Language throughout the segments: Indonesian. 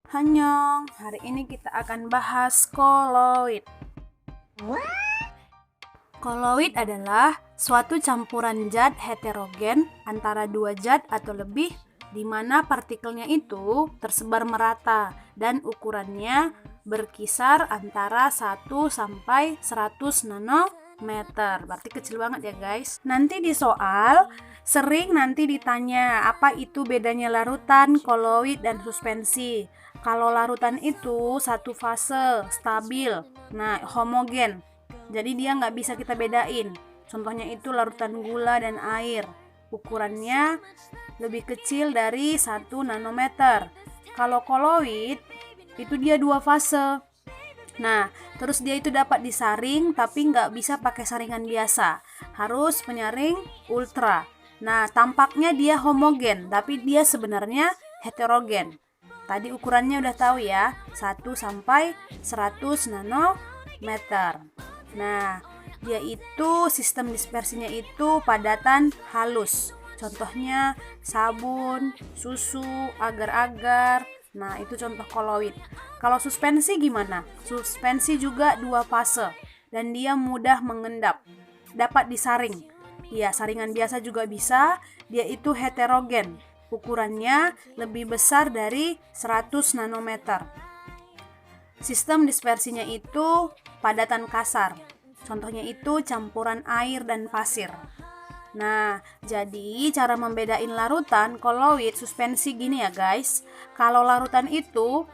Annyeong, hari ini kita akan bahas koloid. Koloid adalah suatu campuran zat heterogen antara dua zat atau lebih di mana partikelnya itu tersebar merata dan ukurannya berkisar antara 1 sampai 100 nanometer. Berarti kecil banget ya guys. Nanti di soal sering ditanya apa itu bedanya larutan, koloid, dan suspensi. Kalau larutan itu satu fase, stabil, homogen. Jadi dia nggak bisa kita bedain. Contohnya itu larutan gula dan air. Ukurannya lebih kecil dari 1 nanometer. Kalau koloid itu dia dua fase. Terus dia itu dapat disaring tapi nggak bisa pakai saringan biasa. Harus penyaring ultra. Tampaknya dia homogen, tapi dia sebenarnya heterogen. Tadi ukurannya udah tahu ya, 1 sampai 100 nanometer. Dia itu sistem dispersinya itu padatan halus. Contohnya sabun, susu, agar-agar. Itu contoh koloid. Kalau suspensi gimana? Suspensi juga dua fase dan dia mudah mengendap. Dapat disaring. Ya, saringan biasa juga bisa. Dia itu heterogen. Ukurannya lebih besar dari 100 nanometer. Sistem dispersinya itu padatan kasar. Contohnya itu campuran air dan pasir. Jadi cara membedain larutan, koloid, suspensi gini ya guys. Kalau larutan itu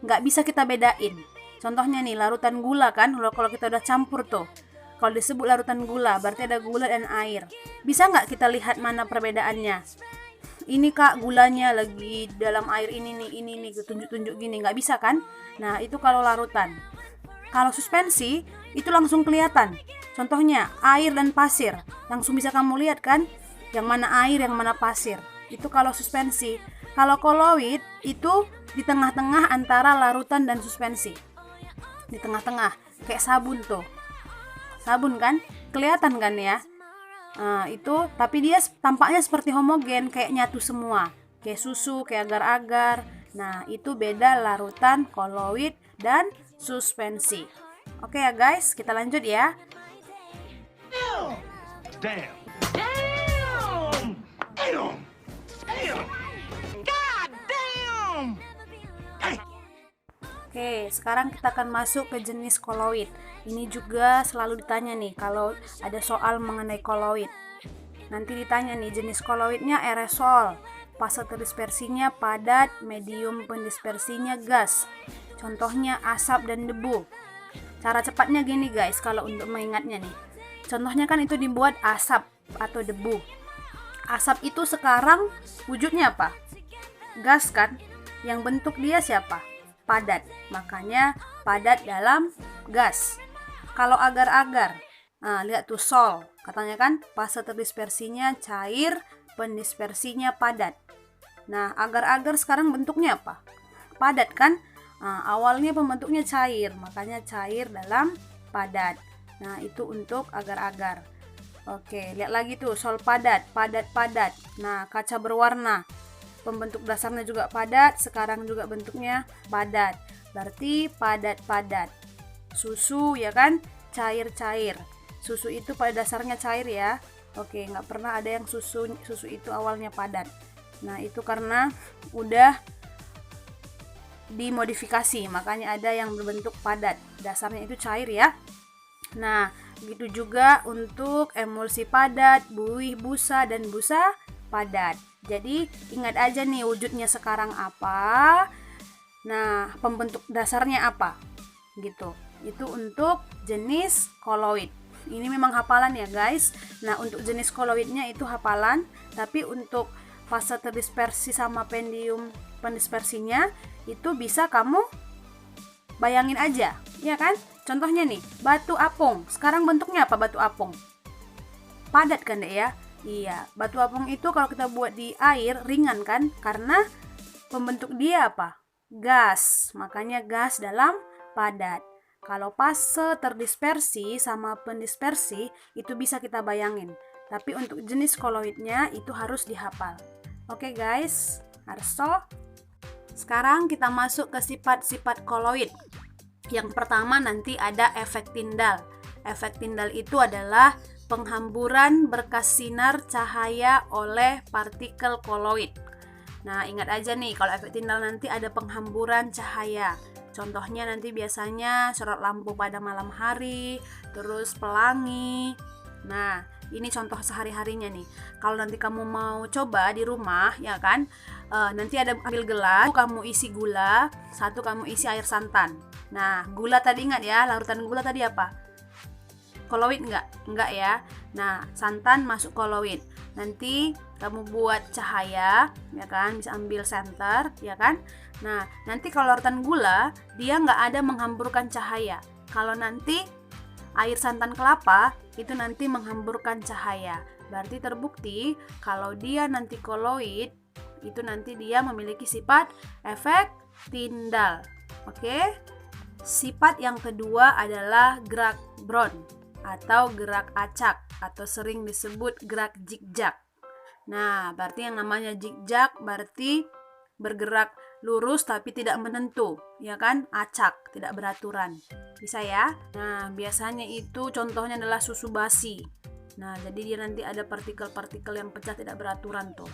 nggak bisa kita bedain. Contohnya nih, larutan gula kan, kalau kita udah campur tuh. Kalau disebut larutan gula, berarti ada gula dan air. Bisa nggak kita lihat mana perbedaannya? Ini kak, gulanya lagi dalam air ini nih, tunjuk-tunjuk gini, nggak bisa kan? Itu kalau larutan. Kalau suspensi, itu langsung kelihatan. Contohnya, air dan pasir. Langsung bisa kamu lihat kan? Yang mana air, yang mana pasir. Itu kalau suspensi. Kalau koloid, itu di tengah-tengah antara larutan dan suspensi. Di tengah-tengah, kayak sabun tuh. Sabun kan? Kelihatan kan ya? Itu, tapi dia tampaknya seperti homogen, kayak nyatu semua. Kayak susu, kayak agar-agar. Itu beda larutan, koloid, dan suspensi. Oke ya guys, kita lanjut ya. Damn. Damn. Damn. Damn. God damn. Oke, sekarang kita akan masuk ke jenis koloid. Ini juga selalu ditanya nih kalau ada soal mengenai koloid. Nanti ditanya nih, jenis koloidnya aerosol, fase terdispersinya padat, medium pendispersinya gas. Contohnya asap dan debu. Cara cepatnya gini guys, kalau untuk mengingatnya nih. Contohnya kan itu dibuat asap atau debu. Asap itu sekarang wujudnya apa? Gas kan? Yang bentuk dia siapa? Padat. Makanya padat dalam gas. Kalau agar-agar, lihat tuh sol. Katanya kan fase terdispersinya cair, pendispersinya padat. Agar-agar sekarang bentuknya apa? Padat kan? Awalnya pembentuknya cair, makanya cair dalam padat. Itu untuk agar-agar. Oke, lihat lagi tuh, sol padat, padat-padat. Kaca berwarna, pembentuk dasarnya juga padat, sekarang juga bentuknya padat. Berarti padat-padat. Susu ya kan, cair-cair. Susu itu pada dasarnya cair ya. Oke, nggak pernah ada yang susu itu awalnya padat. Itu karena udah dimodifikasi, makanya ada yang berbentuk padat. Dasarnya itu cair ya. Begitu juga untuk emulsi padat, buih busa, dan busa padat. Jadi ingat aja nih wujudnya sekarang apa. Pembentuk dasarnya apa. Gitu. Itu untuk jenis koloid. Ini memang hafalan ya guys. Untuk jenis koloidnya itu hafalan, tapi untuk fase terdispersi sama medium pendispersinya itu bisa kamu bayangin aja, ya kan? Contohnya nih, batu apung. Sekarang bentuknya apa batu apung? Padat kan deh ya? Iya, batu apung itu kalau kita buat di air ringan kan? Karena pembentuk dia apa? Gas. Makanya gas dalam padat. Kalau fase terdispersi sama pendispersi itu bisa kita bayangin. Tapi untuk jenis koloidnya itu harus dihafal. Oke guys, harus Sekarang kita masuk ke sifat-sifat koloid. Yang pertama nanti ada efek Tyndall. Efek Tyndall itu adalah penghamburan berkas sinar cahaya oleh partikel koloid. Nah, ingat aja nih, kalau efek Tyndall nanti ada penghamburan cahaya. Contohnya nanti biasanya sorot lampu pada malam hari, terus pelangi. Nah, ini contoh sehari-harinya nih. Kalau nanti kamu mau coba di rumah, ya kan, nanti ada ambil gelas, kamu isi gula, satu kamu isi air santan. Nah, gula tadi ingat ya, larutan gula tadi apa? Koloid enggak ya. Nah, santan masuk koloid. Nanti kamu buat cahaya, ya kan, bisa ambil senter, ya kan. Nah, nanti kalau larutan gula, dia nggak ada menghamburkan cahaya. Kalau nanti air santan kelapa, itu nanti menghamburkan cahaya. Berarti terbukti kalau dia nanti koloid, itu nanti dia memiliki sifat efek Tyndall. Oke? Sifat yang kedua adalah gerak Brown atau gerak acak atau sering disebut gerak zigzag. Nah, berarti yang namanya zigzag berarti bergerak lurus tapi tidak menentu, ya kan? Acak, tidak beraturan. Bisa ya? Nah, biasanya itu contohnya adalah susu basi. Nah, jadi dia nanti ada partikel-partikel yang pecah tidak beraturan tuh.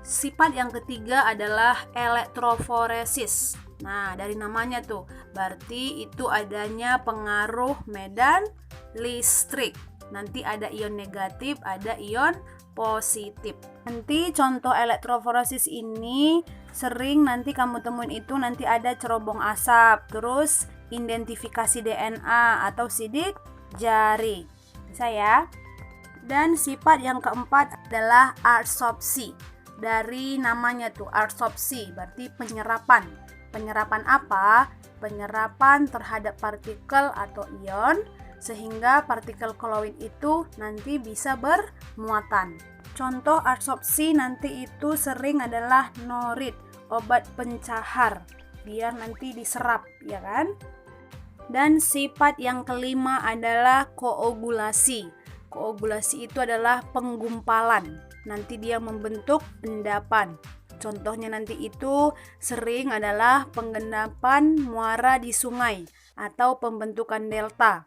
Sifat yang ketiga adalah elektroforesis. Nah, dari namanya tuh, berarti itu adanya pengaruh medan listrik. Nanti ada ion negatif, ada ion positif. Nanti contoh elektroforesis ini sering nanti kamu temuin itu nanti ada cerobong asap, terus identifikasi DNA atau sidik jari. Bisa ya? Dan sifat yang keempat adalah adsorpsi. Dari namanya tuh adsorpsi, berarti penyerapan. Penyerapan apa? Penyerapan terhadap partikel atau ion sehingga partikel koloid itu nanti bisa bermuatan. Contoh adsorpsi nanti itu sering adalah norit, obat pencahar, biar nanti diserap, ya kan? Dan sifat yang kelima adalah koagulasi. Koagulasi itu adalah penggumpalan. Nanti dia membentuk endapan. Contohnya nanti itu sering adalah penggendapan muara di sungai atau pembentukan delta.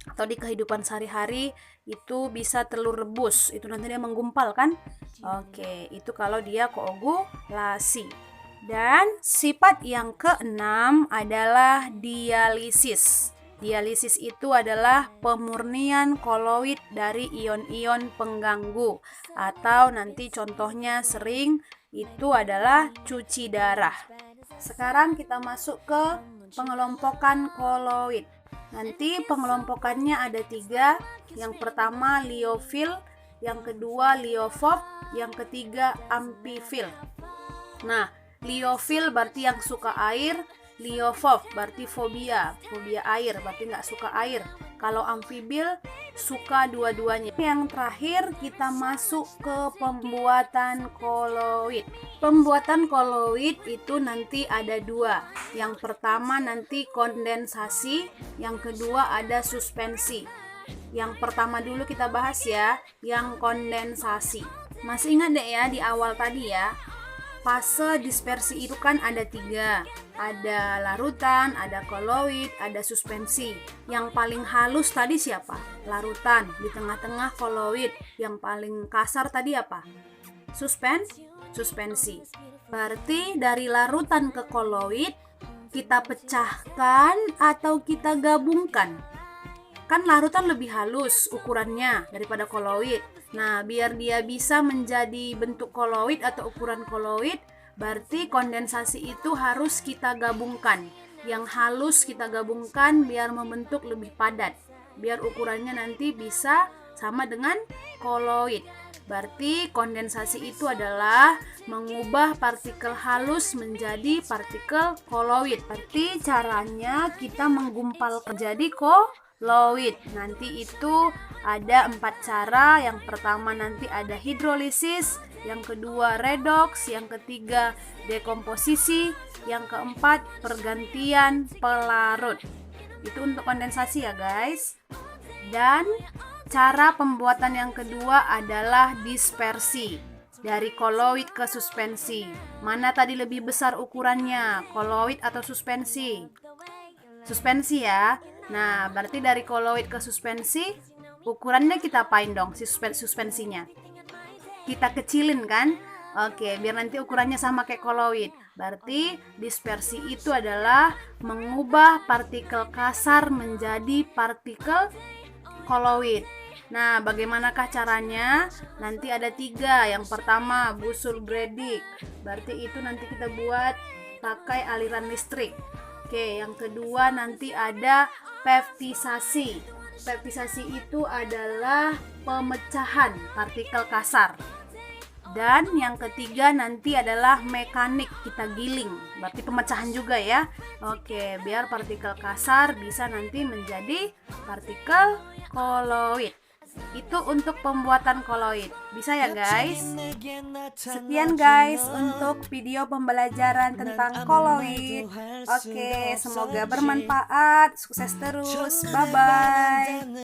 Atau di kehidupan sehari-hari itu bisa telur rebus, itu nanti dia menggumpal kan? Oke, itu kalau dia koagulasi. Dan sifat yang keenam adalah dialisis. Dialisis itu adalah pemurnian koloid dari ion-ion pengganggu atau nanti contohnya sering itu adalah cuci darah. Sekarang kita masuk ke pengelompokan koloid. Nanti pengelompokannya ada 3. Yang pertama liofil, yang kedua liofоб, yang ketiga ampifil. Nah, liofil berarti yang suka air, liofób berarti fobia air, berarti nggak suka air. Kalau amfibil suka dua-duanya. Yang terakhir kita masuk ke pembuatan koloid. Pembuatan koloid itu nanti ada 2. Yang pertama nanti kondensasi, yang kedua ada suspensi. Yang pertama dulu kita bahas ya, yang kondensasi. Masih ingat deh ya di awal tadi ya. Fase dispersi itu kan ada 3. Ada larutan, ada koloid, ada suspensi. Yang paling halus tadi siapa? Larutan. Di tengah-tengah koloid. Yang paling kasar tadi apa? Suspensi. Berarti dari larutan ke koloid kita pecahkan atau kita gabungkan. Kan larutan lebih halus ukurannya daripada koloid. Nah, biar dia bisa menjadi bentuk koloid atau ukuran koloid, berarti kondensasi itu harus kita gabungkan. Yang halus kita gabungkan biar membentuk lebih padat. Biar ukurannya nanti bisa sama dengan koloid. Berarti kondensasi itu adalah mengubah partikel halus menjadi partikel koloid. Berarti caranya kita menggumpal menjadi koloid. Nanti itu ada 4 cara. Yang pertama nanti ada hidrolisis, yang kedua redoks, yang ketiga dekomposisi, yang keempat pergantian pelarut. Itu untuk kondensasi ya guys. Dan cara pembuatan yang kedua adalah dispersi. dari koloid ke suspensi. Mana tadi lebih besar ukurannya, koloid atau suspensi? Suspensi ya. Nah, berarti dari koloid ke suspensi, ukurannya kita apain dong si suspensinya? Kita kecilin kan? Oke, biar nanti ukurannya sama kayak koloid. Berarti dispersi itu adalah mengubah partikel kasar menjadi partikel koloid. Nah, bagaimanakah caranya? Nanti ada 3. Yang pertama, busul Bredig. Berarti itu nanti kita buat pakai aliran listrik. Oke, yang kedua nanti ada peptisasi. Peptisasi itu adalah pemecahan partikel kasar. Dan yang ketiga nanti adalah mekanik, kita giling, berarti pemecahan juga ya. Oke, biar partikel kasar bisa nanti menjadi partikel koloid. Itu untuk pembuatan koloid. Bisa ya guys? Sekian guys untuk video pembelajaran tentang koloid. Oke, semoga bermanfaat. Sukses terus. Bye bye.